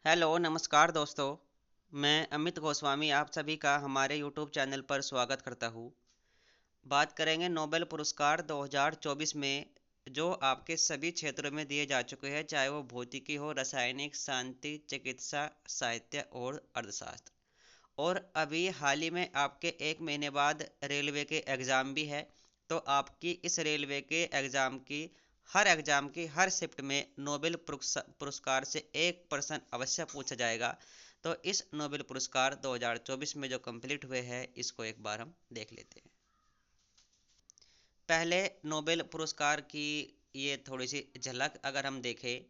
Hello नमस्कार दोस्तों। मैं अमित गोस्वामी आप सभी का हमारे यूट्यूब चैनल पर स्वागत करता हूँ। बात करेंगे नोबेल पुरस्कार 2024 में जो आपके सभी क्षेत्रों में दिए जा चुके हैं, चाहे वो भौतिकी हो, रासायनिक, शांति, चिकित्सा, साहित्य और अर्थशास्त्र। और अभी हाल ही में आपके एक महीने बाद रेलवे के एग्ज़ाम भी है। तो आपकी इस रेलवे के एग्ज़ाम की हर शिफ्ट में नोबेल पुरस्कार से एक प्रश्न अवश्य पूछा जाएगा। तो इस नोबेल पुरस्कार 2024 में जो कंप्लीट हुए हैं, इसको एक बार हम देख लेते हैं। पहले नोबेल पुरस्कार की ये थोड़ी सी झलक अगर हम देखें,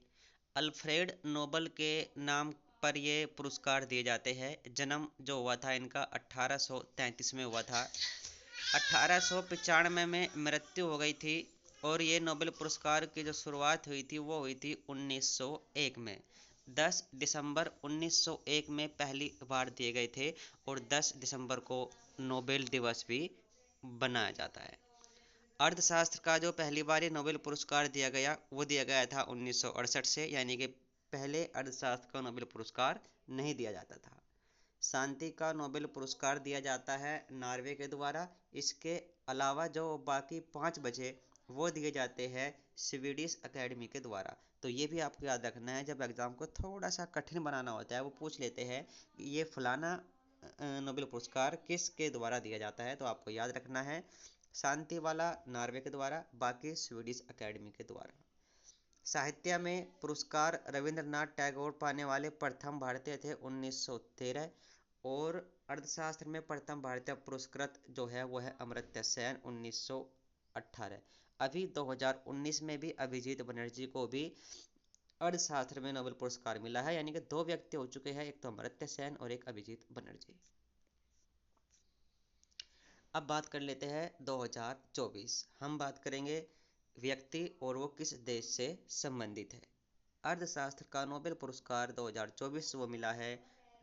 अल्फ्रेड नोबल के नाम पर ये पुरस्कार दिए जाते हैं। जन्म जो हुआ था इनका 1833 में हुआ था। 1895 में मृत्यु हो गई थी। और ये नोबेल पुरस्कार की जो शुरुआत हुई थी वो हुई थी 1901 में। 10 दिसंबर 1901 में पहली बार दिए गए थे। और 10 दिसंबर को नोबेल दिवस भी बनाया जाता है। अर्थशास्त्र का जो पहली बार ये नोबेल पुरस्कार दिया गया वो दिया गया था 1968 से, यानी कि पहले अर्थशास्त्र का नोबेल पुरस्कार नहीं दिया जाता था। शांति का नोबेल पुरस्कार दिया जाता है नॉर्वे के द्वारा। इसके अलावा जो बाकी 5 बचे वो दिए जाते हैं स्वीडिश अकेडमी के द्वारा। तो ये भी आपको याद रखना है, जब एग्ज़ाम को थोड़ा सा कठिन बनाना होता है वो पूछ लेते हैं कि ये फलाना नोबेल पुरस्कार किसके द्वारा दिया जाता है, तो आपको याद रखना है शांति वाला नॉर्वे के द्वारा, बाकी स्वीडिश अकेडमी के द्वारा। साहित्य में पुरस्कार रविंद्रनाथ टैगोर पाने वाले प्रथम भारतीय थे 1913। और अर्थशास्त्र में प्रथम भारतीय पुरस्कृत जो है वो है अमर्त्य सेन 1918। अभी 2019 में भी अभिजीत बनर्जी को भी अर्थशास्त्र में नोबेल पुरस्कार मिला है, यानी कि 2 व्यक्ति हो चुके हैं, एक तो अमर्त्य सेन और एक अभिजीत बनर्जी। अब बात कर लेते हैं 2024। हम बात करेंगे व्यक्ति और वो किस देश से संबंधित है। अर्थशास्त्र का नोबेल पुरस्कार 2024 वो मिला है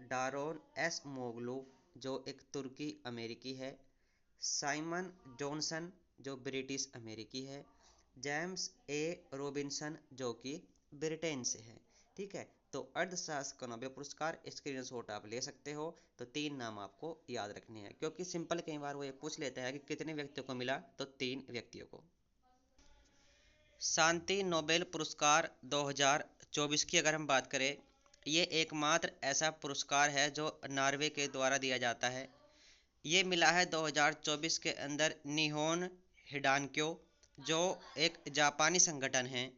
डारोन एस मोगलू, जो एक तुर्की अमेरिकी है। साइमन जॉनसन, जो ब्रिटिश अमेरिकी है। जेम्स ए रॉबिन्सन, जो कि ब्रिटेन से है। ठीक है। तो अर्थशास्त्र का नोबेल पुरस्कार स्क्रीनशॉट आप ले सकते हो। तो 3 नाम आपको याद रखने हैं, क्योंकि सिंपल कई बार वो ये पूछ लेता है कि कितने व्यक्तियों को मिला, तो 3 व्यक्तियों को। शांति नोबेल पुरस्कार 2024 की अगर हम बात करें, ये एकमात्र ऐसा पुरस्कार है जो नॉर्वे के द्वारा दिया जाता है। ये मिला है 2024 के अंदर निहोन हिडानक्यो, जो एक जापानी संगठन है।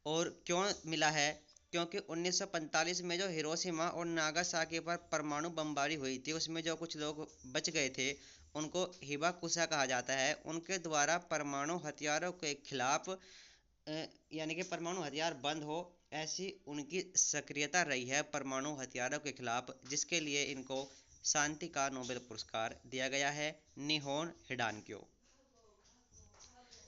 और क्यों मिला है, क्योंकि 1945 में जो हिरोशिमा और नागासाकी पर परमाणु बमबारी हुई थी, उसमें जो कुछ लोग बच गए थे उनको हिबाकुशा कहा जाता है। उनके द्वारा परमाणु हथियारों के खिलाफ यानी कि परमाणु हथियार बंद हो, ऐसी उनकी सक्रियता रही है परमाणु हथियारों के खिलाफ, जिसके लिए इनको शांति का नोबेल पुरस्कार दिया गया है निहोन हिडानक्यो।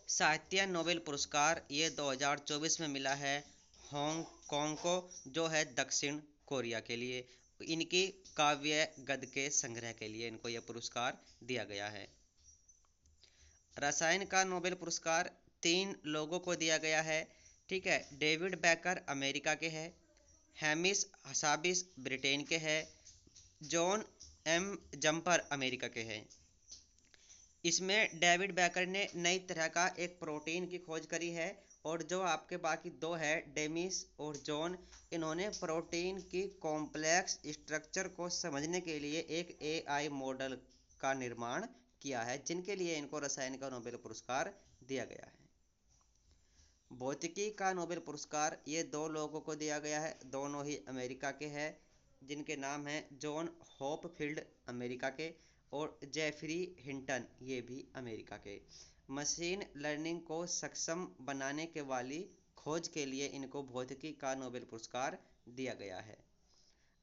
साहित्य नोबेल पुरस्कार ये 2024 में मिला है हांगकांग को, जो है दक्षिण कोरिया के लिए। इनकी काव्य गद्य के संग्रह के लिए इनको यह पुरस्कार दिया गया है। रसायन का नोबेल पुरस्कार 3 लोगों को दिया गया है। ठीक है। डेविड बेकर अमेरिका के हैं। हैमिश हसाबिस ब्रिटेन के हैं। जॉन एम जम्पर अमेरिका के हैं। इसमें डेविड बेकर ने नई तरह का एक प्रोटीन की खोज करी है। और जो आपके बाकी 2 है डेमिस और जॉन, इन्होंने प्रोटीन की कॉम्प्लेक्स स्ट्रक्चर को समझने के लिए एक एआई मॉडल का निर्माण किया है, जिनके लिए इनको रसायन का नोबेल पुरस्कार दिया गया है। भौतिकी का नोबेल पुरस्कार ये 2 लोगों को दिया गया है, दोनों ही अमेरिका के हैं, जिनके नाम हैं जॉन होपफील्ड अमेरिका के और जेफरी हिंटन, ये भी अमेरिका के। मशीन लर्निंग को सक्षम बनाने के वाली खोज के लिए इनको भौतिकी का नोबेल पुरस्कार दिया गया है।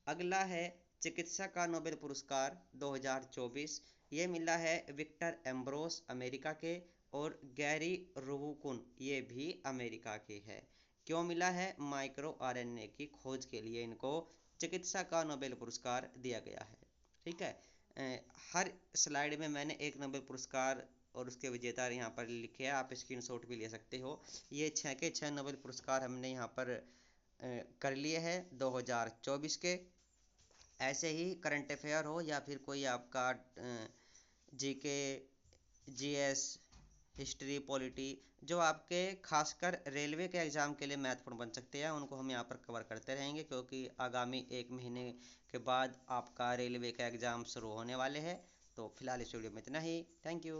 अगला है चिकित्सा का नोबेल पुरस्कार 2024। ये मिला है विक्टर एम्ब्रोस अमेरिका के और गैरी रुवुकुन, ये भी अमेरिका के हैं। क्यों मिला है, माइक्रो आरएनए की खोज के लिए इनको चिकित्सा का नोबेल पुरस्कार दिया गया है। ठीक है। हर स्लाइड में मैंने एक नोबेल पुरस्कार और उसके विजेता यहाँ पर लिखे हैं, आप स्क्रीनशॉट भी ले सकते हो। ये 6 के 6 नोबेल पुरस्कार हमने यहाँ पर कर लिए हैं 2024 के। ऐसे ही करंट अफेयर हो या फिर कोई आपका जीके, जीएस, हिस्ट्री, पॉलिटी, जो आपके खासकर रेलवे के एग्ज़ाम के लिए महत्वपूर्ण बन सकते हैं, उनको हम यहाँ पर कवर करते रहेंगे, क्योंकि आगामी 1 महीने के बाद आपका रेलवे का एग्ज़ाम शुरू होने वाले हैं। तो फिलहाल इस वीडियो में इतना ही। Thank you.